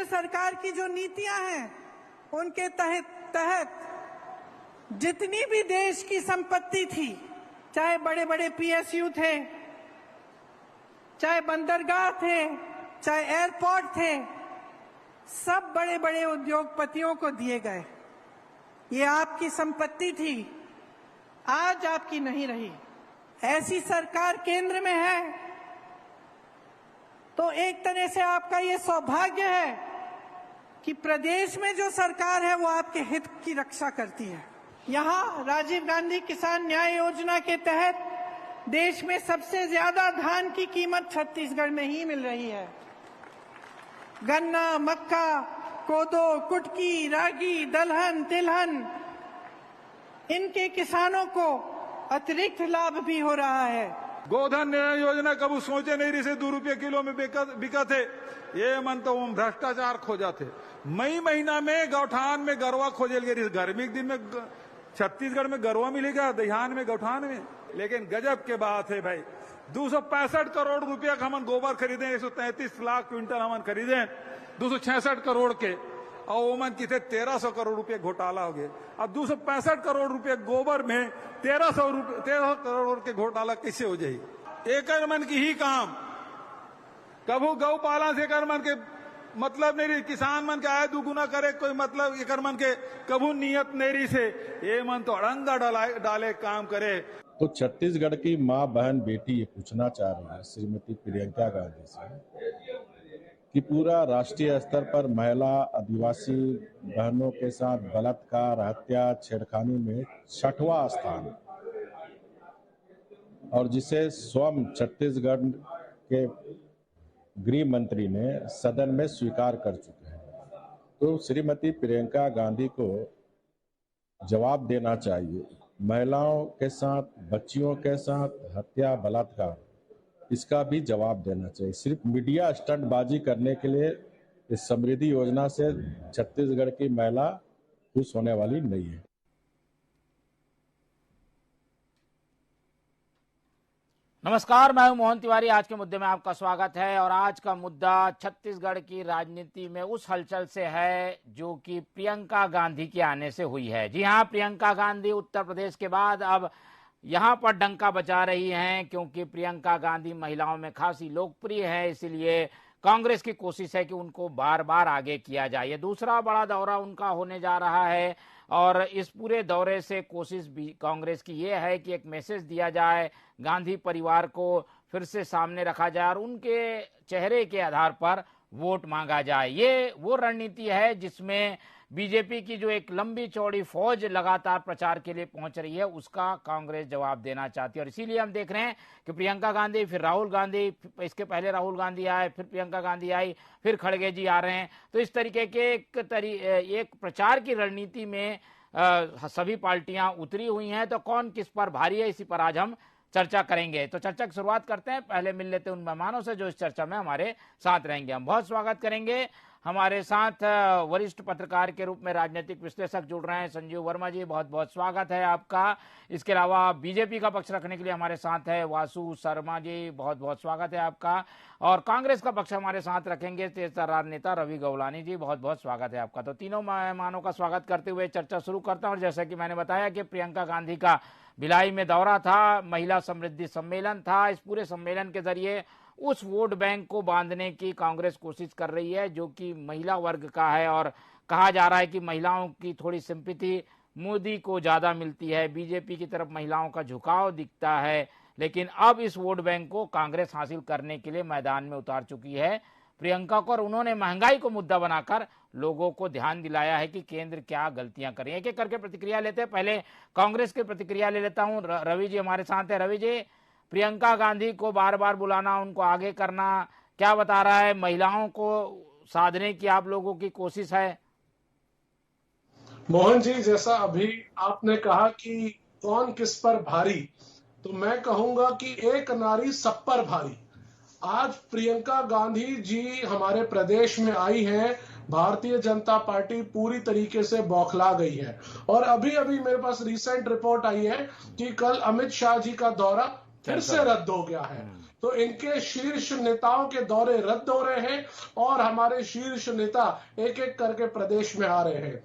सरकार की जो नीतियां हैं उनके तहत जितनी भी देश की संपत्ति थी, चाहे बड़े बड़े पीएसयू थे, चाहे बंदरगाह थे, चाहे एयरपोर्ट थे, सब बड़े बड़े उद्योगपतियों को दिए गए। ये आपकी संपत्ति थी, आज आपकी नहीं रही। ऐसी सरकार केंद्र में है तो एक तरह से आपका ये सौभाग्य है कि प्रदेश में जो सरकार है वो आपके हित की रक्षा करती है। यहाँ राजीव गांधी किसान न्याय योजना के तहत देश में सबसे ज्यादा धान की कीमत छत्तीसगढ़ में ही मिल रही है। गन्ना, मक्का, कोदो, कुटकी, रागी, दलहन, तिलहन, इनके किसानों को अतिरिक्त लाभ भी हो रहा है। गोधन न्याय योजना कभी सोचे नहीं रही से 2 रुपये किलो में बिका थे। ये मन तो भ्रष्टाचार खोजा थे। मई महीना में गौठान में गरवा खोजे गए। गर्मी के दिन में छत्तीसगढ़ में गरवा मिलेगा, दहियान में गौठान में। लेकिन गजब के बात है भाई, 265 करोड़ रुपया का हम गोबर खरीदे, 133 लाख क्विंटल हम खरीदे 266 करोड़ के, और ओमन की थे 1300 करोड़ रुपए घोटाला हो गए। अब 265 करोड़ रुपए गोबर में 1300 करोड़ के घोटाला कैसे हो जाए? एक मन की ही काम, कभू गौपालन से एक मन के मतलब नहीं रही, किसान मन के आय दुगुना करे कोई मतलब एक मन के कभू नियत नहीं रही से, ये मन तो अड़ंगा डाले काम करे। तो छत्तीसगढ़ की माँ, बहन, बेटी ये पूछना चाह रही है श्रीमती प्रियंका गांधी से कि पूरा राष्ट्रीय स्तर पर महिला, आदिवासी बहनों के साथ बलात्कार, हत्या, छेड़खानी में 6वां स्थान, और जिसे स्वयं छत्तीसगढ़ के गृह मंत्री ने सदन में स्वीकार कर चुके हैं। तो श्रीमती प्रियंका गांधी को जवाब देना चाहिए। महिलाओं के साथ, बच्चियों के साथ हत्या, बलात्कार, इसका भी जवाब देना चाहिए। सिर्फ मीडिया स्टंटबाजी करने के लिए इस समृद्धि योजना से छत्तीसगढ़ की महिला खुश होने वाली नहीं है। नमस्कार, मैं हूं मोहन तिवारी। आज के मुद्दे में आपका स्वागत है। और आज का मुद्दा छत्तीसगढ़ की राजनीति में उस हलचल से है जो कि प्रियंका गांधी के आने से हुई है। जी हां, प्रियंका गांधी उत्तर प्रदेश के बाद अब यहां पर डंका बजा रही हैं, क्योंकि प्रियंका गांधी महिलाओं में खासी लोकप्रिय है। इसलिए कांग्रेस की कोशिश है कि उनको बार बार आगे किया जाए। ये दूसरा बड़ा दौरा उनका होने जा रहा है, और इस पूरे दौरे से कोशिश भी कांग्रेस की ये है कि एक मैसेज दिया जाए, गांधी परिवार को फिर से सामने रखा जाए और उनके चेहरे के आधार पर वोट मांगा जाए। ये वो रणनीति है जिसमें बीजेपी की जो एक लंबी चौड़ी फौज लगातार प्रचार के लिए पहुंच रही है, उसका कांग्रेस जवाब देना चाहती है। और इसीलिए हम देख रहे हैं कि प्रियंका गांधी, फिर राहुल गांधी, इसके पहले राहुल गांधी आए, फिर प्रियंका गांधी आई, फिर खड़गे जी आ रहे हैं। तो इस तरीके के एक प्रचार की रणनीति में सभी पार्टियां उतरी हुई हैं। तो कौन किस पर भारी है, इसी पर आज हम चर्चा करेंगे। तो चर्चा की शुरुआत करते हैं। पहले मिल लेते हैं उन मेहमानों से जो इस चर्चा में हमारे साथ रहेंगे। हम बहुत स्वागत करेंगे। हमारे साथ वरिष्ठ पत्रकार के रूप में राजनीतिक विश्लेषक जुड़ रहे हैं संजीव वर्मा जी, बहुत बहुत स्वागत है आपका। इसके अलावा बीजेपी का पक्ष रखने के लिए हमारे साथ है वासु शर्मा जी, बहुत बहुत स्वागत है आपका। और कांग्रेस का पक्ष हमारे साथ रखेंगे तेज तर्रार नेता रवि गौलानी जी, बहुत बहुत स्वागत है आपका। तो तीनों मेहमानों का स्वागत करते हुए चर्चा शुरू करता हूँ। और जैसा कि मैंने बताया कि प्रियंका गांधी का भिलाई में दौरा था, महिला समृद्धि सम्मेलन था। इस पूरे सम्मेलन के जरिए उस वोट बैंक को बांधने की कांग्रेस कोशिश कर रही है जो कि महिला वर्ग का है, और कहा जा रहा है कि महिलाओं की थोड़ी सिंपैथी मोदी को ज्यादा मिलती है, बीजेपी की तरफ महिलाओं का झुकाव दिखता है। लेकिन अब इस वोट बैंक को कांग्रेस हासिल करने के लिए मैदान में उतार चुकी है प्रियंका को, और उन्होंने महंगाई को मुद्दा बनाकर लोगों को ध्यान दिलाया है कि केंद्र क्या गलतियां कर रही है। एक एक करके प्रतिक्रिया लेते हैं। पहले कांग्रेस की प्रतिक्रिया ले लेता हूं। रवि जी हमारे साथ है। रवि जी, प्रियंका गांधी को बार बार बुलाना, उनको आगे करना, क्या बता रहा है? महिलाओं को साधने की आप लोगों की कोशिश है? मोहन जी, जैसा अभी आपने कहा कि कौन किस पर भारी, तो मैं कहूंगा कि एक नारी सब पर भारी। आज प्रियंका गांधी जी हमारे प्रदेश में आई हैं, भारतीय जनता पार्टी पूरी तरीके से बौखला गई है। और अभी अभी मेरे पास रिसेंट रिपोर्ट आई है कि कल अमित शाह जी का दौरा फिर से रद्द हो गया है। तो इनके शीर्ष नेताओं के दौरे रद्द हो रहे हैं और हमारे शीर्ष नेता एक एक करके प्रदेश में आ रहे हैं।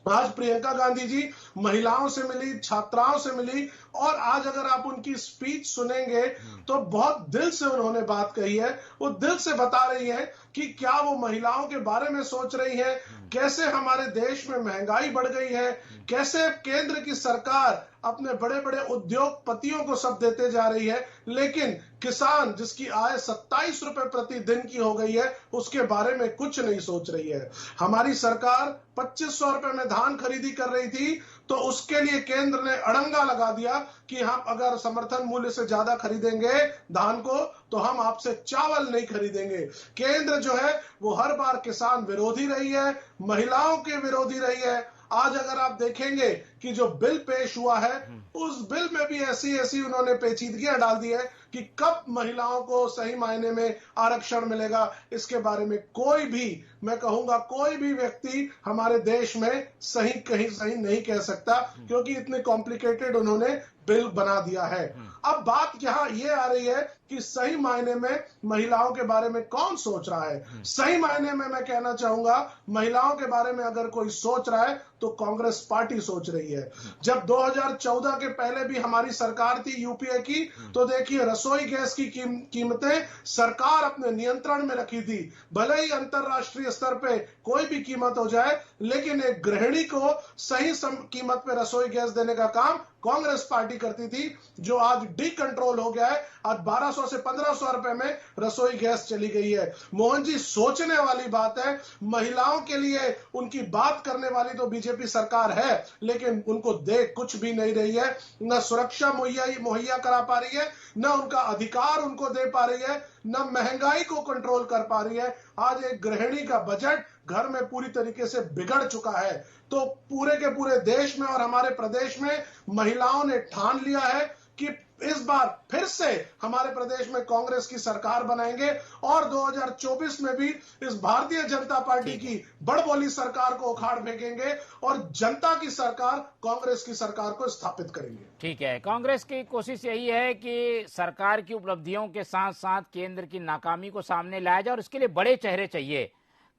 आज प्रियंका गांधी जी महिलाओं से मिली, छात्राओं से मिली, और आज अगर आप उनकी स्पीच सुनेंगे तो बहुत दिल से उन्होंने बात कही है। वो दिल से बता रही है कि क्या वो महिलाओं के बारे में सोच रही है, कैसे हमारे देश में महंगाई बढ़ गई है, कैसे केंद्र की सरकार अपने बड़े बड़े उद्योगपतियों को सब देते जा रही है, लेकिन किसान जिसकी आय 27 रुपए प्रति दिन की हो गई है उसके बारे में कुछ नहीं सोच रही है। हमारी सरकार 2500 रुपए में धान खरीदी कर रही थी तो उसके लिए केंद्र ने अड़ंगा लगा दिया कि हम अगर समर्थन मूल्य से ज्यादा खरीदेंगे धान को तो हम आपसे चावल नहीं खरीदेंगे। केंद्र जो है वो हर बार किसान विरोधी रही है, महिलाओं के विरोधी रही है। आज अगर आप देखेंगे कि जो बिल पेश हुआ है उस बिल में भी ऐसी उन्होंने पेचीदगियां डाल दी है कि कब महिलाओं को सही मायने में आरक्षण मिलेगा, इसके बारे में कोई भी, मैं कहूंगा कोई भी व्यक्ति हमारे देश में कहीं सही नहीं कह सकता, क्योंकि इतने कॉम्प्लिकेटेड उन्होंने बिल बना दिया है। अब बात यहाँ ये आ रही है कि सही मायने में महिलाओं के बारे में कौन सोच रहा है। सही मायने में मैं कहना चाहूंगा महिलाओं के बारे में अगर कोई सोच रहा है तो कांग्रेस पार्टी सोच रही है। जब 2014 के पहले भी हमारी सरकार थी यूपीए की, तो देखिए रसोई गैस की कीमतें सरकार अपने नियंत्रण में रखी थी। भले ही अंतरराष्ट्रीय स्तर पे कोई भी कीमत हो जाए, लेकिन एक गृहिणी को सही कीमत पे रसोई गैस देने का काम कांग्रेस पार्टी करती थी, जो आज डी कंट्रोल हो गया है। आज 1200 से 1500 रुपए में रसोई गैस चली गई है। मोहन जी, सोचने वाली बात है। महिलाओं के लिए उनकी बात करने वाली तो बीजेपी सरकार है, लेकिन उनको देख कुछ भी नहीं रही है। न सुरक्षा मुहैया करा पा रही है, न उनका अधिकार उनको दे पा रही है, न महंगाई को कंट्रोल कर पा रही है। आज एक गृहिणी का बजट घर में पूरी तरीके से बिगड़ चुका है। तो पूरे के पूरे देश में और हमारे प्रदेश में महिलाओं ने ठान लिया है कि इस बार फिर से हमारे प्रदेश में कांग्रेस की सरकार बनाएंगे और 2024 में भी इस भारतीय जनता पार्टी की बड़बोली सरकार को उखाड़ फेंकेंगे और जनता की सरकार, कांग्रेस की सरकार को स्थापित करेंगे। ठीक है, कांग्रेस की कोशिश यही है कि सरकार की उपलब्धियों के साथ साथ केंद्र की नाकामी को सामने लाया जाए और इसके लिए बड़े चेहरे चाहिए।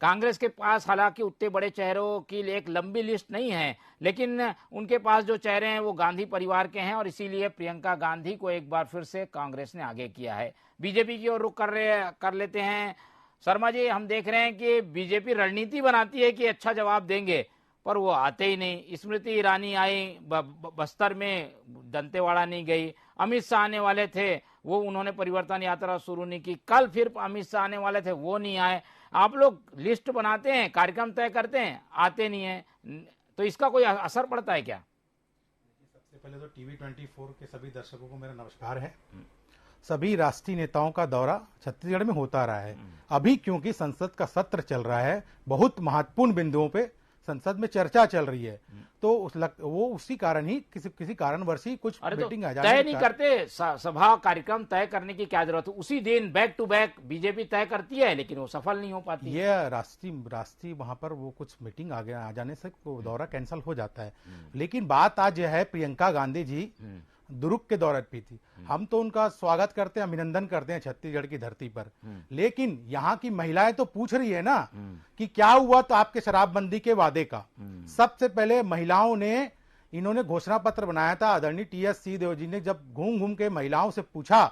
कांग्रेस के पास हालांकि उतने बड़े चेहरों की एक लंबी लिस्ट नहीं है, लेकिन उनके पास जो चेहरे हैं वो गांधी परिवार के हैं और इसीलिए प्रियंका गांधी को एक बार फिर से कांग्रेस ने आगे किया है। बीजेपी की ओर रुख कर लेते हैं। शर्मा जी, हम देख रहे हैं कि बीजेपी रणनीति बनाती है कि अच्छा जवाब देंगे, पर वो आते ही नहीं। स्मृति ईरानी आई बस्तर में, दंतेवाड़ा नहीं गई। अमित शाह आने वाले थे, वो उन्होंने परिवर्तन यात्रा शुरू नहीं की। कल फिर अमित शाह आने वाले थे, वो नहीं आए। आप लोग लिस्ट बनाते हैं, कार्यक्रम तय करते हैं, आते नहीं है, तो इसका कोई असर पड़ता है क्या? सबसे पहले तो टीवी 24 के सभी दर्शकों को मेरा नमस्कार है। सभी राष्ट्रीय नेताओं का दौरा छत्तीसगढ़ में होता रहा है। अभी क्योंकि संसद का सत्र चल रहा है, बहुत महत्वपूर्ण बिंदुओं पे संसद में चर्चा चल रही है, तो वो उसी कारण ही किसी कारणवश ही कुछ मीटिंग आ जाती है। तय नहीं करते, सभा कार्यक्रम तय करने की क्या जरूरत है? उसी दिन बैक टू बैक बीजेपी तय करती है, लेकिन वो सफल नहीं हो पाती। ये राष्ट्रीय वहां पर वो कुछ मीटिंग आ जाने से दौरा कैंसिल हो जाता है। लेकिन बात आज यह है, प्रियंका गांधी जी दुरुक के दौरे पे थी। हम तो उनका स्वागत करते हैं, अभिनंदन करते हैं छत्तीसगढ़ की धरती पर, लेकिन यहाँ की महिलाएं तो पूछ रही है ना कि क्या हुआ तो आपके शराबबंदी के वादे का। सबसे पहले महिलाओं ने, इन्होंने घोषणा पत्र बनाया था। आदरणीय टी.एस. सिंहदेव जी ने जब घूम घूम के महिलाओं से पूछा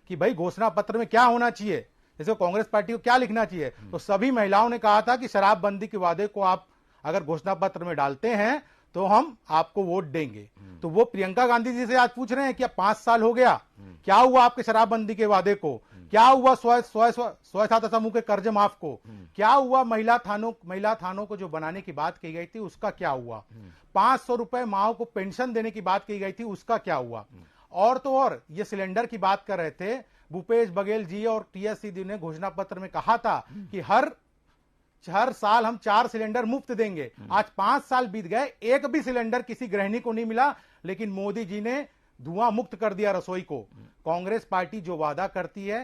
कि भाई घोषणा पत्र में क्या होना चाहिए, जैसे कांग्रेस पार्टी को क्या लिखना चाहिए, तो सभी महिलाओं ने कहा था कि शराबबंदी के वादे को आप अगर घोषणा पत्र में डालते हैं तो हम आपको वोट देंगे। तो वो प्रियंका गांधी जी से आज पूछ रहे हैं कि 5 साल हो गया, क्या हुआ आपके शराबबंदी के वादे को, क्या हुआ स्वसहायता समूह के कर्ज माफ को, क्या हुआ महिला थानों को जो बनाने की बात की गई थी उसका क्या हुआ, 500 रुपए माओ को पेंशन देने की बात की गई थी उसका क्या हुआ। और तो और ये सिलेंडर की बात कर रहे थे, भूपेश बघेल जी और टी.एस. सिंह ने घोषणा पत्र में कहा था कि हर साल हम 4 सिलेंडर मुफ्त देंगे। आज 5 साल बीत गए, एक भी सिलेंडर किसी गृहिणी को नहीं मिला, लेकिन मोदी जी ने धुआं मुक्त कर दिया रसोई को। कांग्रेस पार्टी जो वादा करती है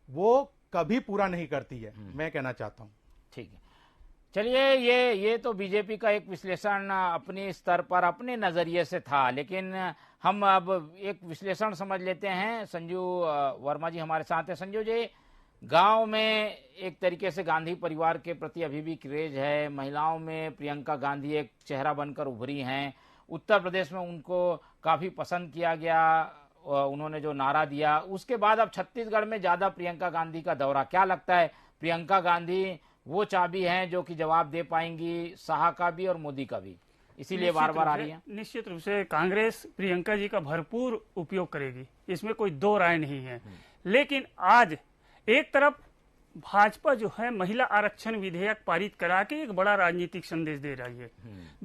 वो कभी पूरा नहीं करती है, मैं कहना चाहता हूं। ठीक है, चलिए, ये तो बीजेपी का एक विश्लेषण अपने स्तर पर अपने नजरिए से था, लेकिन हम अब एक विश्लेषण समझ लेते हैं। संजू वर्मा जी हमारे साथ हैं। संजू जी, गांव में एक तरीके से गांधी परिवार के प्रति अभी भी क्रेज है, महिलाओं में प्रियंका गांधी एक चेहरा बनकर उभरी हैं, उत्तर प्रदेश में उनको काफी पसंद किया गया, उन्होंने जो नारा दिया, उसके बाद अब छत्तीसगढ़ में ज्यादा प्रियंका गांधी का दौरा। क्या लगता है, प्रियंका गांधी वो चाबी हैं जो कि जवाब दे पाएंगी शाह का भी और मोदी का भी, इसीलिए बार बार आ रही है? निश्चित रूप से कांग्रेस प्रियंका जी का भरपूर उपयोग करेगी, इसमें कोई दो राय नहीं है। लेकिन आज एक तरफ भाजपा जो है महिला आरक्षण विधेयक पारित करा के एक बड़ा राजनीतिक संदेश दे रही है,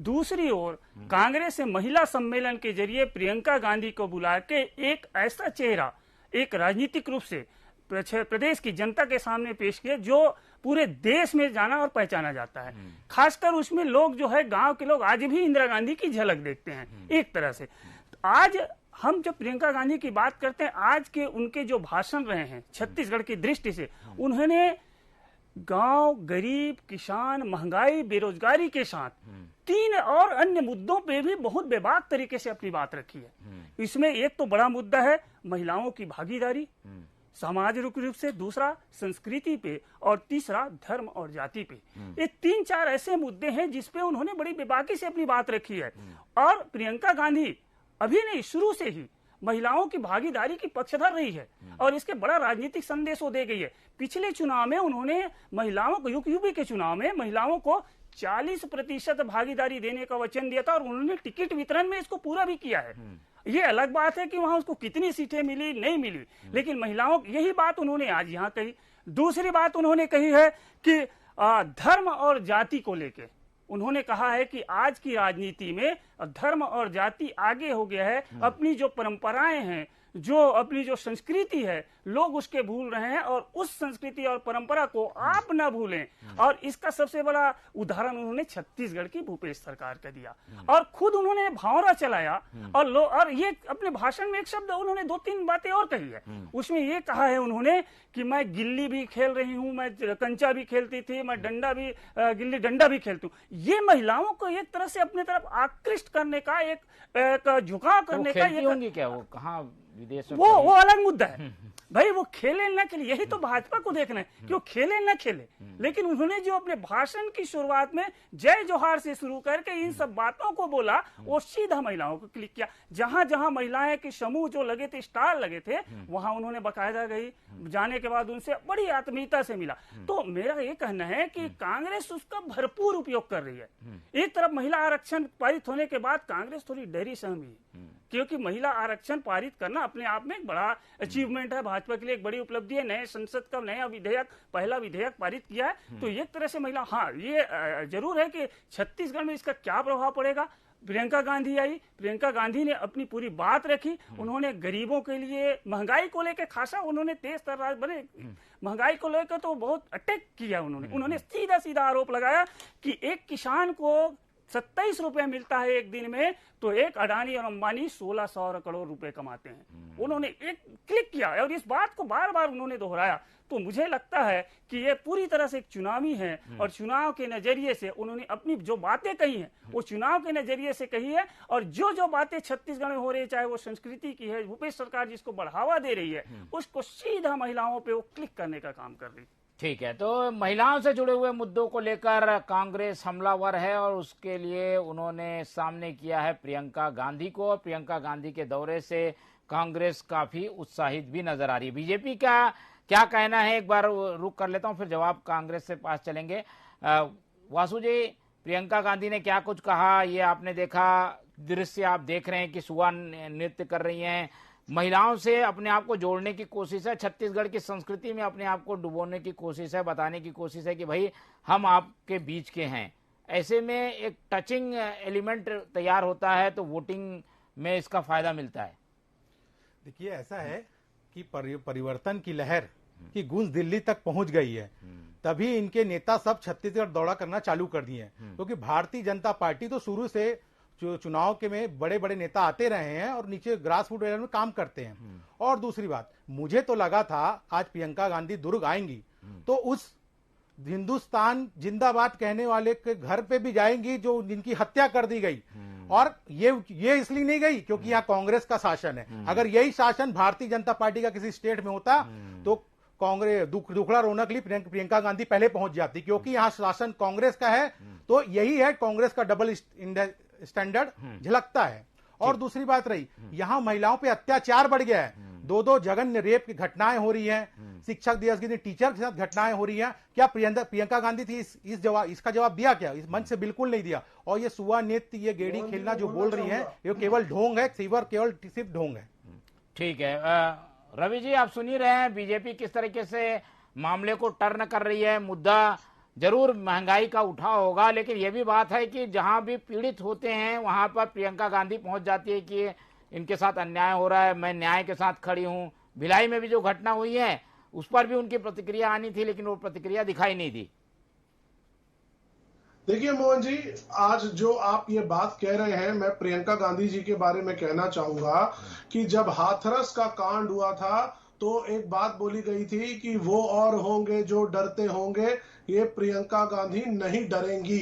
दूसरी ओर कांग्रेस ने महिला सम्मेलन के जरिए प्रियंका गांधी को बुला के एक ऐसा चेहरा एक राजनीतिक रूप से प्रदेश की जनता के सामने पेश किया जो पूरे देश में जाना और पहचाना जाता है। खासकर उसमें लोग जो है, गांव के लोग आज भी इंदिरा गांधी की झलक देखते हैं एक तरह से। आज हम जब प्रियंका गांधी की बात करते हैं, आज के उनके जो भाषण रहे हैं छत्तीसगढ़ की दृष्टि से, उन्होंने गांव, गरीब, किसान, महंगाई, बेरोजगारी के साथ तीन और अन्य मुद्दों पे भी बहुत बेबाक तरीके से अपनी बात रखी है। इसमें एक तो बड़ा मुद्दा है महिलाओं की भागीदारी सामाजिक रूप से, दूसरा संस्कृति पे, और तीसरा धर्म और जाति पे। ये तीन चार ऐसे मुद्दे हैं जिसपे उन्होंने बड़ी बेबाकी से अपनी बात रखी है। और प्रियंका गांधी अभी नहीं, शुरू से ही महिलाओं की भागीदारी की पक्षधर रही है और इसके बड़ा राजनीतिक संदेश वो दे गई है। पिछले चुनाव में उन्होंने महिलाओं को, यूपी के चुनाव में महिलाओं को 40% भागीदारी देने का वचन दिया था और उन्होंने टिकट वितरण में इसको पूरा भी किया है। ये अलग बात है कि वहां उसको कितनी सीटें मिली नहीं मिली, लेकिन महिलाओं, यही बात उन्होंने आज यहाँ कही। दूसरी बात उन्होंने कही है कि धर्म और जाति को लेके उन्होंने कहा है कि आज की राजनीति में धर्म और जाति आगे हो गया है। अपनी जो परंपराएं हैं, जो अपनी जो संस्कृति है, लोग उसके भूल रहे हैं और उस संस्कृति और परंपरा को आप ना भूलें। और इसका सबसे बड़ा उदाहरण उन्होंने छत्तीसगढ़ की भूपेश सरकार का दिया और खुद उन्होंने भावरा चलाया। और ये अपने भाषण में एक शब्द उन्होंने 2-3 बातें और कही है। उसमें ये कहा है उन्होंने कि मैं गिल्ली भी खेल रही हूं, मैं कंचा भी खेलती थी, मैं डंडा भी, गिल्ली डंडा भी खेलती हूँ। ये महिलाओं को एक तरह से अपने तरफ आकृष्ट करने का, एक झुकाव करने का, ये होंगी क्या वो, कहाँ विदेश में, वो अलग मुद्दा है भाई। वो खेले न खेले, यही तो भाजपा को देखना है कि वो खेले न खेले। लेकिन उन्होंने जो अपने भाषण की शुरुआत में जय जोहार से शुरू करके इन सब बातों को बोला, वो सीधा महिलाओं को क्लिक किया। जहां जहां महिलाएं के समूह जो लगे थे, स्टार लगे थे, वहां उन्होंने बाकायदा गई, जाने के बाद उनसे बड़ी आत्मीयता से मिला। तो मेरा ये कहना है कि कांग्रेस उसका भरपूर उपयोग कर रही है। एक तरफ महिला आरक्षण पारित होने के बाद कांग्रेस थोड़ी डरी सहमी है, क्योंकि महिला आरक्षण पारित करना अपने आप में एक बड़ा अचीवमेंट है, भाजपा के लिए एक बड़ी उपलब्धि है। नए संसद का नया विधेयक, पहला विधेयक पारित किया है, तो एक तरह से महिला, हाँ ये जरूर है कि छत्तीसगढ़ में इसका क्या प्रभाव पड़ेगा। प्रियंका गांधी आई, प्रियंका गांधी ने अपनी पूरी बात रखी। उन्होंने गरीबों के लिए, महंगाई को लेकर खासा उन्होंने तेज तर्रार बने, महंगाई को लेकर तो बहुत अटैक किया उन्होंने सीधा सीधा आरोप लगाया कि एक किसान को 27 रुपए मिलता है एक दिन में, तो एक अडानी और अंबानी 1600 करोड़ रुपए कमाते हैं। उन्होंने एक क्लिक किया और इस बात को बार बार उन्होंने दोहराया। तो मुझे लगता है कि ये पूरी तरह से एक चुनावी है और चुनाव के नजरिए से उन्होंने अपनी जो बातें कही हैं वो चुनाव के नजरिए से कही है। और जो बातें छत्तीसगढ़ में हो रही है, चाहे वो संस्कृति की है, भूपेश सरकार जिसको बढ़ावा दे रही है, उसको सीधा महिलाओं पे वो क्लिक करने का काम कर रही है। ठीक है, तो महिलाओं से जुड़े हुए मुद्दों को लेकर कांग्रेस हमलावर है और उसके लिए उन्होंने सामने किया है प्रियंका गांधी को। प्रियंका गांधी के दौरे से कांग्रेस काफी उत्साहित भी नजर आ रही है। बीजेपी का क्या कहना है, एक बार रुक कर लेता हूं, फिर जवाब कांग्रेस से पास चलेंगे। वासु जी, प्रियंका गांधी ने क्या कुछ कहा, ये आपने देखा, दृश्य आप देख रहे हैं कि सुआ नृत्य कर रही हैं, महिलाओं से अपने आप को जोड़ने की कोशिश है, छत्तीसगढ़ की संस्कृति में अपने आप को डुबोने की कोशिश है, बताने की कोशिश है कि भाई हम आपके बीच के हैं। ऐसे में एक टचिंग एलिमेंट तैयार होता है, तो वोटिंग में इसका फायदा मिलता है। देखिए, ऐसा है कि परिवर्तन की लहर की गूंज दिल्ली तक पहुंच गई है, तभी इनके नेता सब छत्तीसगढ़ दौरा करना चालू कर दिए हैं। क्योंकि भारतीय जनता पार्टी तो शुरू से चुनाव के में बड़े बड़े नेता आते रहे हैं और नीचे ग्रास रूट लेवल में काम करते हैं। और दूसरी बात, मुझे तो लगा था आज प्रियंका गांधी दुर्ग आएंगी तो उस हिंदुस्तान जिंदाबाद कहने वाले के घर पे भी जाएंगी जो जिनकी हत्या कर दी गई। और ये इसलिए नहीं गई क्योंकि यहाँ कांग्रेस का शासन है। अगर यही शासन भारतीय जनता पार्टी का किसी स्टेट में होता तो कांग्रेस दुखड़ा रोने के लिए प्रियंका गांधी पहले पहुंच जाती, क्योंकि यहाँ शासन कांग्रेस का है। तो यही है, कांग्रेस का डबल स्टैंडर्ड झलकता है। और दूसरी बात रही, यहाँ महिलाओं पे अत्याचार बढ़ गया है। 2 जघन्य रेप की घटनाएं हो रही हैं, शिक्षक दिवस के दिन टीचर के साथ घटनाएं हो रही हैं। क्या प्रियंका गांधी थी इसका जवाब दिया? क्या इस मंच से बिल्कुल नहीं दिया। और ये सुवा नृत्य, ये गेड़ी खेलना जो बोल रही है, ये केवल ढोंग है, केवल सिर्फ ढोंग है। ठीक है, रवि जी आप सुन ही रहे हैं बीजेपी किस तरीके से मामले को टर्न कर रही है। मुद्दा जरूर महंगाई का उठा होगा, लेकिन यह भी बात है कि जहां भी पीड़ित होते हैं वहां पर प्रियंका गांधी पहुंच जाती है कि इनके साथ अन्याय हो रहा है, मैं न्याय के साथ खड़ी हूं। भिलाई में भी जो घटना हुई है उस पर भी उनकी प्रतिक्रिया आनी थी, लेकिन वो प्रतिक्रिया दिखाई नहीं दी। देखिए मोहन जी, आज जो आप ये बात कह रहे हैं, मैं प्रियंका गांधी जी के बारे में कहना चाहूंगा कि जब हाथरस का कांड हुआ था तो एक बात बोली गई थी कि वो और होंगे जो डरते होंगे, ये प्रियंका गांधी नहीं डरेंगी।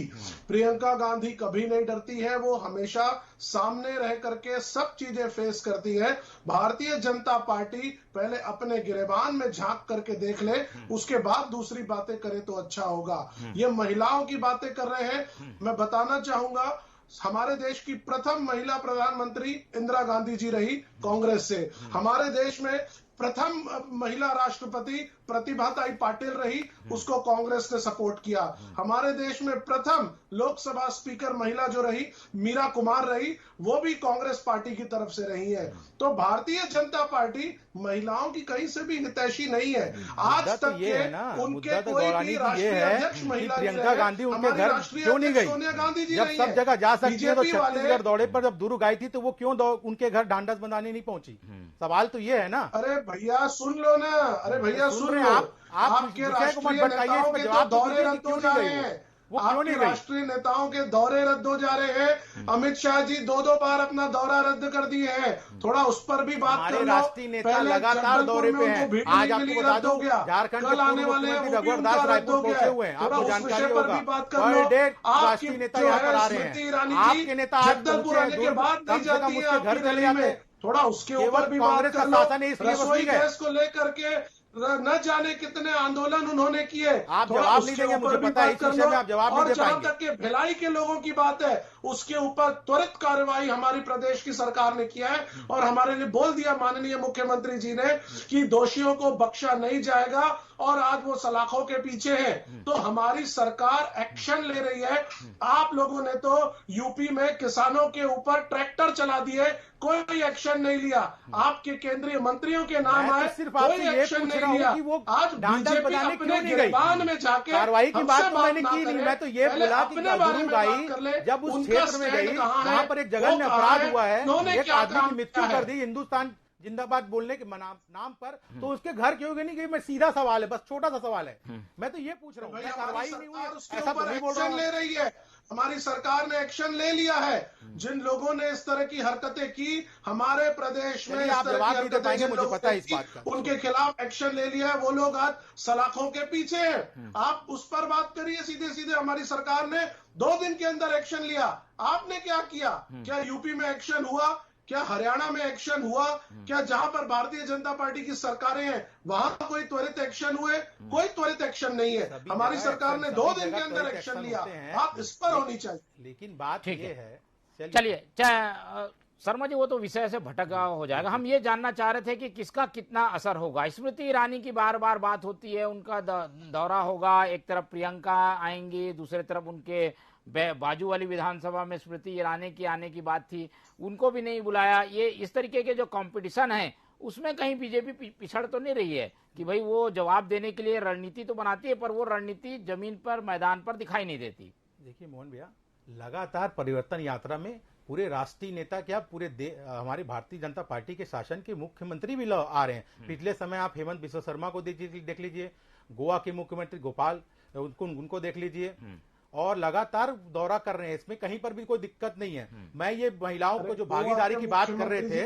प्रियंका गांधी कभी नहीं डरती है, वो हमेशा सामने रह करके सब चीजें फेस करती है। भारतीय जनता पार्टी पहले अपने गिरेबान में झांक करके देख ले, उसके बाद दूसरी बातें करे तो अच्छा होगा। ये महिलाओं की बातें कर रहे हैं, मैं बताना चाहूंगा हमारे देश की प्रथम महिला प्रधानमंत्री इंदिरा गांधी जी रही कांग्रेस से। हमारे देश में प्रथम महिला राष्ट्रपति प्रतिभाताई पाटिल रही, उसको कांग्रेस ने सपोर्ट किया। हमारे देश में प्रथम लोकसभा स्पीकर महिला जो रही मीरा कुमार रही, वो भी कांग्रेस पार्टी की तरफ से रही है। तो भारतीय जनता पार्टी महिलाओं की कहीं से भी हितैषी नहीं है। आज तक के उनके कोई भी राष्ट्रीय अध्यक्ष महिला प्रियंका गांधी उनके घर क्यों नहीं गई? सोनिया गांधी जी जब सब जगह जा सकती है तो छत्तीसगढ़ दौरे पर जब दुर्ग आई थी तो वो क्यों उनके घर ढांढस बंधाने नहीं पहुंची? सवाल तो ये है ना। अरे भैया सुन लो ना, अरे भैया सुन लो, आपके राष्ट्रीय नेताओं के तो दौरे रद्द हो जा रहे हैं, आपके राष्ट्रीय नेताओं के दौरे रद्द हो जा रहे हैं। अमित शाह जी 2 बार अपना दौरा रद्द कर दिए हैं, थोड़ा उस पर भी बात कर लो। राष्ट्रीय नेता लगातार दौरे पे हैं। आज आपको बता दूं, झारखंड के आने वाले रघुवर दास रायपुर पहुंचे हुए हैं, आपको जानकारी होगा। पर डे राष्ट्रीय नेता यहाँ पर आ रहे हैं। आपके नेता आज जगदलपुर आने के बाद नहीं जाती है घर चले जाते हैं। थोड़ा उसके ऊपर भी बात कर लो। रसोई गैस को लेकर के न जाने कितने आंदोलन उन्होंने किए। आप जवाब नहीं देंगे, मुझे पता है, इस विषय में आप जवाब नहीं दे पाएंगे। और जहां तक के भिलाई के लोगों की बात है, उसके ऊपर त्वरित कार्रवाई हमारी प्रदेश की सरकार ने किया है और हमारे लिए बोल दिया माननीय मुख्यमंत्री जी ने कि दोषियों को बख्शा नहीं जाएगा और आज वो सलाखों के पीछे है। तो हमारी सरकार एक्शन ले रही है। आप लोगों ने तो यूपी में किसानों के ऊपर ट्रैक्टर चला दिए, कोई एक्शन नहीं लिया। आपके केंद्रीय मंत्रियों के नाम आए, कोई एक्शन नहीं लिया। आज बीजेपी अपने गिरबान में जाके कार्रवाई की बात तो मैंने की नहीं, मैं तो ये बोला कि दुर्ग आई, जब उस क्षेत्र में गई जहां पर एक जघन्य अपराध हुआ है, एक आदमी की मृत्यु कर दी हिंदुस्तान जिंदाबाद बोलने के नाम पर, तो उसके घर क्यों गई नहीं गई? मैं सीधा सवाल है, बस छोटा सा सवाल है, मैं तो ये पूछ रहा हूँ। कार्रवाई नहीं हुई, ऐसा तो नहीं बोल रहा हूं। ले रही है हमारी सरकार ने, एक्शन ले लिया है। जिन लोगों ने इस तरह की हरकतें की हमारे प्रदेश में, आप जवाब नहीं दे पाएंगे, मुझे पता है इस बात का। उनके खिलाफ एक्शन ले लिया है, वो लोग आज सलाखों के पीछे हैं। आप उस पर बात करिए सीधे सीधे। हमारी सरकार ने 2 दिन के अंदर एक्शन लिया। आपने क्या किया? क्या यूपी में एक्शन हुआ? क्या हरियाणा में एक्शन हुआ? क्या जहां पर भारतीय जनता पार्टी की सरकारें हैं वहां कोई त्वरित एक्शन हुए? कोई त्वरित एक्शन नहीं है। हमारी सरकार ने 2 दिन के अंदर एक्शन लिया, आप इस पर होनी चाहिए। लेकिन बात ये है, चलिए शर्मा जी, वो तो विषय से भटका हो जाएगा। हम ये जानना चाह रहे थे कि किसका कितना असर होगा। स्मृति ईरानी की बार बार बात होती है, उनका दौरा होगा, एक तरफ प्रियंका आएंगी, दूसरी तरफ उनके बाजू वाली विधानसभा में स्मृति ईरानी की आने की बात थी, उनको भी नहीं बुलाया। ये इस तरीके के जो कंपटीशन है उसमें कहीं बीजेपी पिछड़ तो नहीं रही है कि भाई वो जवाब देने के लिए रणनीति तो बनाती है, पर वो रणनीति जमीन पर मैदान पर दिखाई नहीं देती। देखिए मोहन भैया, लगातार परिवर्तन यात्रा में पूरे राष्ट्रीय नेता क्या पूरे हमारी भारतीय जनता पार्टी के शासन के मुख्यमंत्री भी आ रहे हैं। पिछले समय आप हेमंत बिस्वा शर्मा को देख लीजिए, गोवा के मुख्यमंत्री गोपाल, उनको देख लीजिए, और लगातार दौरा कर रहे हैं, इसमें कहीं पर भी कोई दिक्कत नहीं है। मैं ये महिलाओं को जो भागीदारी की बात कर रहे थे,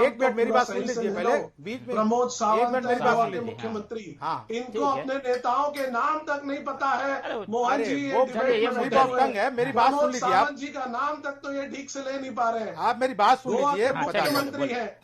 एक मिनट मेरी बात सुन लीजिए पहले, बीच में प्रमोद सावंत, एक मिनट मेरी बात सुन लीजिए। मुख्यमंत्री, हाँ, इनको अपने नेताओं के नाम तक नहीं पता है। मोहन अरे जी वो ये मुद्दा तंग है, मेरी बात सुन लीजिए आप। जी का नाम तक तो ये ठीक से ले नहीं पा रहे हैं। आप मेरी बात सुन लीजिए। मुख्यमंत्री है,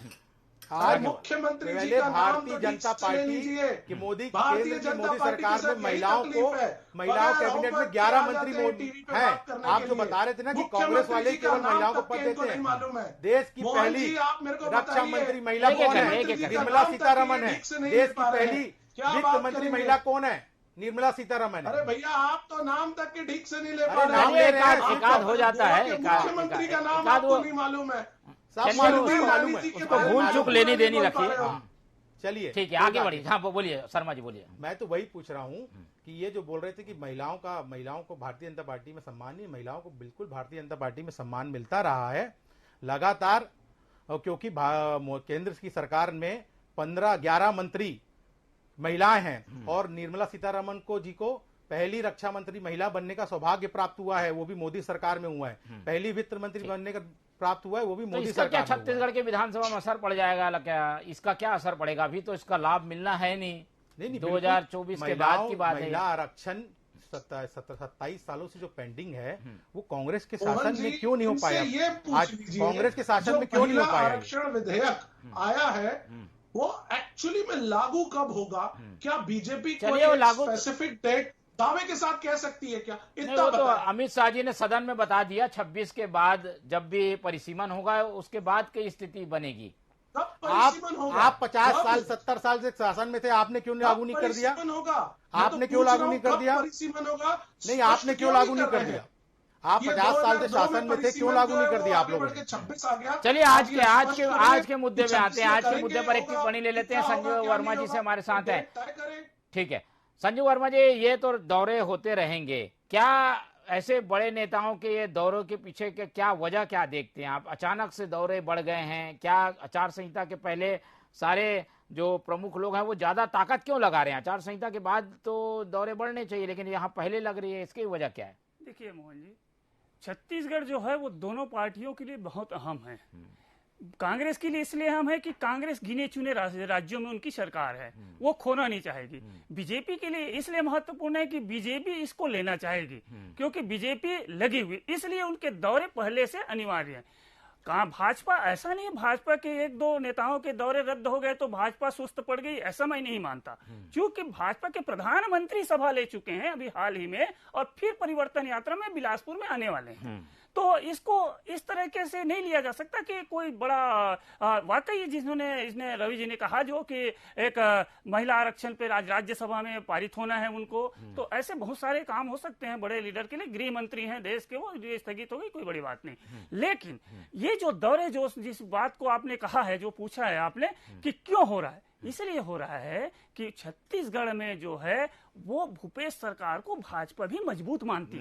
आज मुख्यमंत्री जी पहले का नाम भारतीय तो जनता ठीक से ले पार्टी लीजिए। की मोदी भारतीय केंद्र की जनता मोदी पार्टी सरकार के में साथ महिलाओं यही को तकलीफ है। महिलाओं बगैर कैबिनेट में औपत 11 के आ मंत्री जाते हैं टीवी पे हैं। बात करने आप के जो लिए। बता रहे थे ना कि मुख्यमंत्री कांग्रेस वाले जी का केवल नाम महिलाओं को तक पद के देते इनको नहीं हैं। मालूम है। देश की मोहन पहली जी, आप मेरे को रक्षा बताइए, मंत्री महिला एक-एक कौन है? करके, एक-एक करके। निर्मला नाम तक सीतारमन ये है। ठीक से नहीं देश ले की पा रहे पहली हैं। क्या वित्त बात मंत्री करेंगे? महिला कौन है? निर्मला सीतारमन है। अरे भैया, आप तो नाम तक के ठीक से नहीं ले अरे पा रहे नाम ले रहे हैं, एकाध हो जाता है, मुख्यमंत्री का नाम एकाध आपको वो- नहीं मालूम है। सब चलिए, मालूम है, उसको- मालूम है। उसको भूल चूक लेनी देनी रखिए। चलिए ठीक है, आगे बढ़िए। हाँ बोलिए शर्मा जी, बोलिए। मैं तो वही पूछ रहा हूँ कि ये जो बोल रहे थे कि महिलाओं को भारतीय जनता पार्टी में सम्मान नहीं, महिलाओं को बिल्कुल भारतीय जनता पार्टी में सम्मान मिलता रहा है लगातार, क्योंकि केंद्र की सरकार में 11 मंत्री महिलाएं हैं और निर्मला सीतारमन को पहली रक्षा मंत्री महिला बनने का सौभाग्य प्राप्त हुआ है, वो भी मोदी सरकार में हुआ है। पहली वित्त मंत्री बनने का प्राप्त हुआ है, वो भी तो मोदी इसका क्या सरकार में हुआ है। छत्तीसगढ़ के विधानसभा में असर पड़ जाएगा? क्या इसका क्या असर पड़ेगा? अभी तो इसका लाभ मिलना है नहीं। 2024 के बाद की बात है। महिला आरक्षण 27 सालों से जो पेंडिंग है वो कांग्रेस के मोहन शासन जी, में क्यों नहीं हो इनसे पाया? ये पूछ आज लीजिए, कांग्रेस के शासन जो में क्यों नहीं हो महिला पाया? आरक्षण विधेयक आया है वो एक्चुअली में लागू कब होगा? क्या बीजेपी को चलिए, वो लागू- स्पेसिफिक डेट दावे के साथ कह सकती है क्या? नहीं, इतना वो तो बताएं। अमित शाह जी ने सदन में बता दिया 26 के बाद जब भी परिसीमन होगा उसके बाद की स्थिति बनेगी। कब परिसीमन होगा? आप 50 कब? साल 70 साल से शासन में थे, आपने क्यों लागू नहीं कर दिया? परिसीमन होगा? मैं आपने तो क्यों पूछ लागू रहा नहीं हूं, कर कब दिया? परिसीमन होगा? नहीं, आपने क्यों लागू नहीं कर दिया? आप ये 50 साल से 2002 शासन में थे, क्यों लागू नहीं कर दिया आप लोगों ने? 26 आ गया। चलिए, आज के मुद्दे पे आते हैं। आज के मुद्दे पर एक होगा, टिप्पणी ले लेते हैं। कितना संजय होगा, क्या वर्मा नहीं जी से होगा, हमारे साथ है। तय करें। ठीक है संजू वर्मा जी, ये तो दौरे होते रहेंगे, क्या ऐसे बड़े नेताओं के ये दौरों के पीछे के क्या वजह क्या देखते हैं आप? अचानक से दौरे बढ़ गए हैं, क्या आचार संहिता के पहले सारे जो प्रमुख लोग हैं वो ज्यादा ताकत क्यों लगा रहे हैं? आचार संहिता के बाद तो दौरे बढ़ने चाहिए, लेकिन यहाँ पहले लग रही है, इसकी वजह क्या है? देखिए मोहन जी, छत्तीसगढ़ जो है वो दोनों पार्टियों के लिए बहुत अहम है। कांग्रेस के लिए इसलिए अहम है कि कांग्रेस गिने चुने राज्यों में उनकी सरकार है, वो खोना नहीं चाहेगी। बीजेपी के लिए इसलिए महत्वपूर्ण है कि बीजेपी इसको लेना चाहेगी, क्योंकि बीजेपी लगी हुई, इसलिए उनके दौरे पहले से अनिवार्य है। कहा भाजपा ऐसा नहीं है, भाजपा के 1-2 नेताओं के दौरे रद्द हो गए तो भाजपा सुस्त पड़ गई, ऐसा मैं नहीं मानता। क्योंकि भाजपा के प्रधानमंत्री सभा ले चुके हैं अभी हाल ही में, और फिर परिवर्तन यात्रा में बिलासपुर में आने वाले हैं। तो इसको इस तरीके से नहीं लिया जा सकता कि कोई बड़ा वाकई इसने रवि जी ने कहा जो कि एक महिला आरक्षण पे राज्यसभा में पारित होना है उनको, तो ऐसे बहुत सारे काम हो सकते हैं बड़े लीडर के लिए। गृह मंत्री हैं देश के, वो स्थगित हो गई, कोई बड़ी बात नहीं। लेकिन ये जो दौरे जिस बात को आपने कहा है, जो पूछा है आपने कि क्यों हो रहा है, इसलिए हो रहा है कि छत्तीसगढ़ में जो है वो भूपेश सरकार को भाजपा भी मजबूत मानती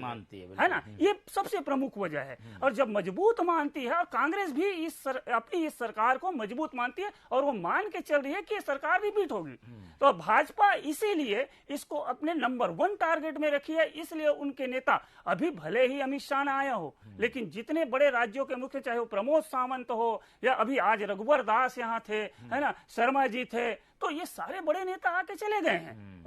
है ना, ये सबसे प्रमुख वजह है। और जब मजबूत मानती है, और कांग्रेस भी अपनी इस सरकार को मजबूत मानती है, और वो मान के चल रही है कि सरकार रिपीट होगी, तो भाजपा इसीलिए इसको अपने नंबर 1 टारगेट में रखी है। इसलिए उनके नेता अभी भले ही अमित शाह ना आया हो, लेकिन जितने बड़े राज्यों के मुख्य, चाहे वो प्रमोद सावंत हो या अभी आज रघुवर दास यहाँ थे, है ना, शर्मा जी थे, तो ये सारे बड़े नेता आके चले गए हैं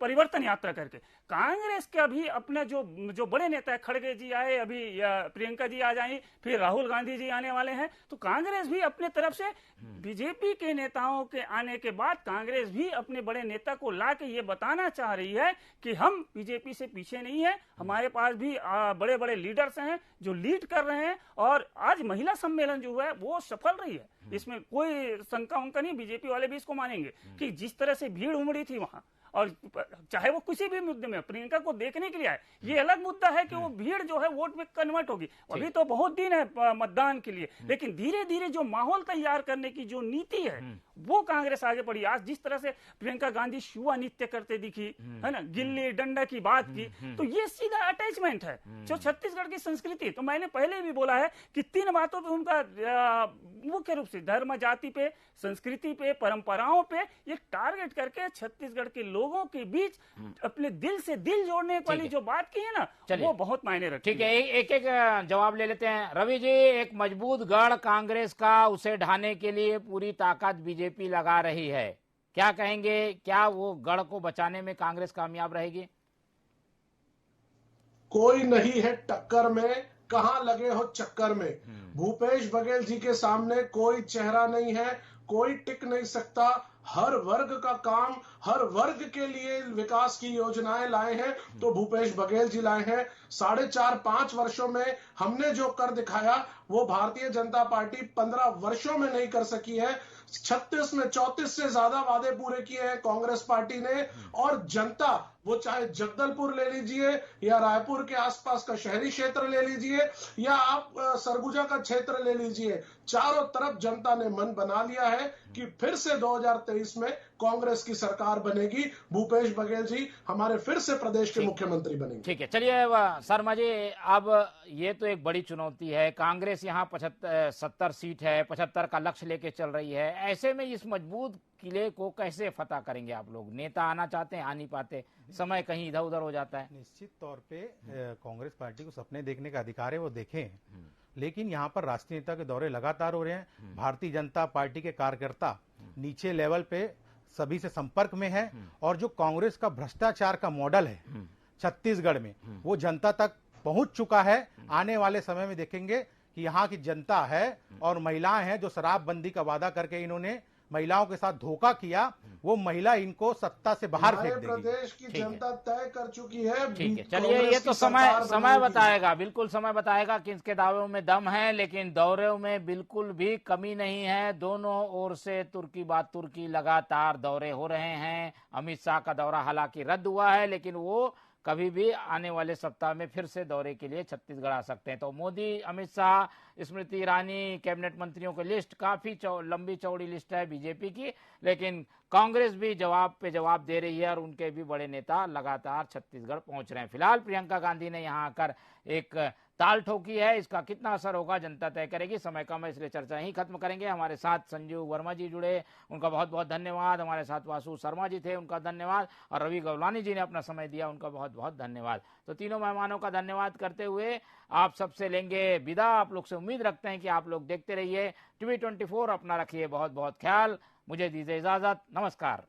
परिवर्तन यात्रा करके। कांग्रेस के अभी अपने जो बड़े नेता है, खड़गे जी आए, अभी प्रियंका जी आ जाएंगी, फिर राहुल गांधी जी आने वाले हैं, तो कांग्रेस भी अपने तरफ से बीजेपी के नेताओं के आने के बाद कांग्रेस भी अपने बड़े नेता को ला के ये बताना चाह रही है कि हम बीजेपी से पीछे नहीं है, हमारे पास भी बड़े बड़े लीडर्स हैं जो लीड कर रहे हैं। और आज महिला सम्मेलन जो है वो सफल रही है, इसमें कोई शंका उनका नहीं, बीजेपी वाले भी इसको मानेंगे कि जिस तरह से भीड़ उमड़ी थी वहां, और चाहे वो किसी भी मुद्दे में प्रियंका को देखने के लिए आए, ये अलग मुद्दा है कि वो भीड़ जो है वोट में कन्वर्ट होगी। अभी तो बहुत दिन है मतदान के लिए, लेकिन धीरे धीरे जो माहौल तैयार करने की जो नीति है वो कांग्रेस आगे बढ़ी। आज जिस तरह से प्रियंका गांधी शुआ नृत्य करते दिखी, है ना, गिल्ली डंडा की बात की, तो ये सीधा अटैचमेंट है जो छत्तीसगढ़ की संस्कृति। तो मैंने पहले भी बोला है कि 3 बातों पे उनका मुख्य रूप से धर्म, जाति पे, संस्कृति पे, परंपराओं पे ये टारगेट करके छत्तीसगढ़ के लोग लोगों के बीच अपने दिल से दिल जोड़ने वाली जो बात की है ना, वो बहुत मायने रखती है। ठीक है, एक एक जवाब ले लेते हैं। रवि जी, एक मजबूत गढ़ कांग्रेस का, उसे ढाने के लिए पूरी ताकत बीजेपी लगा रही है, क्या कहेंगे? क्या वो गढ़ को बचाने में कांग्रेस कामयाब रहेगी? कोई नहीं है टक्कर में, कहां लगे हो चक्कर में। भूपेश बघेल जी के सामने कोई चेहरा नहीं है, कोई टिक नहीं सकता। हर वर्ग का काम, हर वर्ग के लिए विकास की योजनाएं लाए हैं तो भूपेश बघेल जी लाए हैं। 4.5-5 वर्षों में हमने जो कर दिखाया वो भारतीय जनता पार्टी 15 वर्षों में नहीं कर सकी है। 36 में 34 से ज्यादा वादे पूरे किए हैं कांग्रेस पार्टी ने। और जनता, वो चाहे जगदलपुर ले लीजिए या रायपुर के आसपास का शहरी क्षेत्र ले लीजिए या आप सरगुजा का क्षेत्र ले लीजिए, चारों तरफ जनता ने मन बना लिया है कि फिर से 2023 में कांग्रेस की सरकार बनेगी। भूपेश बघेल जी हमारे फिर से प्रदेश के मुख्यमंत्री बनेंगे। ठीक है, चलिए शर्मा जी, अब ये तो एक बड़ी चुनौती है। कांग्रेस यहाँ 70 सीट है, 75 का लक्ष्य लेके चल रही है। ऐसे में इस मजबूत किले को कैसे फतह करेंगे आप लोग? नेता आना चाहते हैं, आ नहीं पाते, समय कहीं इधर उधर हो जाता है। निश्चित तौर पे कांग्रेस पार्टी को सपने देखने का अधिकार है, वो देखें, लेकिन यहाँ पर राष्ट्रीय नेता के दौरे लगातार हो रहे हैं। भारतीय जनता पार्टी के कार्यकर्ता नीचे लेवल पे सभी से संपर्क में है और जो कांग्रेस का भ्रष्टाचार का मॉडल है छत्तीसगढ़ में, वो जनता तक पहुंच चुका है। आने वाले समय में देखेंगे कि यहाँ की जनता है और महिलाएं हैं जो शराबबंदी का वादा करके इन्होंने महिलाओं के साथ धोखा किया, वो महिला इनको सत्ता से बाहर फेंक देगी। प्रदेश की जनता तय कर चुकी है। ठीक है, चलिए, ये तो समय बताएगा, बिल्कुल समय बताएगा कि इसके दावों में दम है, लेकिन दौरों में बिल्कुल भी कमी नहीं है। दोनों ओर से तुर्की बात तुर्की लगातार दौरे हो रहे हैं। अमित शाह का दौरा हालांकि रद्द हुआ है, लेकिन वो कभी भी आने वाले सप्ताह में फिर से दौरे के लिए छत्तीसगढ़ आ सकते हैं। तो मोदी, अमित शाह, स्मृति ईरानी, कैबिनेट मंत्रियों की लिस्ट काफी लंबी चौड़ी लिस्ट है बीजेपी की, लेकिन कांग्रेस भी जवाब पे जवाब दे रही है और उनके भी बड़े नेता लगातार छत्तीसगढ़ पहुंच रहे हैं। फिलहाल प्रियंका गांधी ने यहां आकर एक ताल ठोकी है, इसका कितना असर होगा जनता तय करेगी। समय कम है इसलिए चर्चा ही खत्म करेंगे। हमारे साथ संजीव वर्मा जी जुड़े, उनका बहुत बहुत धन्यवाद। हमारे साथ वासु शर्मा जी थे, उनका धन्यवाद। और रवि गवलानी जी ने अपना समय दिया, उनका बहुत बहुत धन्यवाद। तो तीनों मेहमानों का धन्यवाद करते हुए आप सबसे लेंगे विदा। आप लोग से उम्मीद रखते हैं कि आप लोग देखते रहिए TV24। अपना रखिए बहुत बहुत ख्याल। मुझे दीजिए इजाजत, नमस्कार।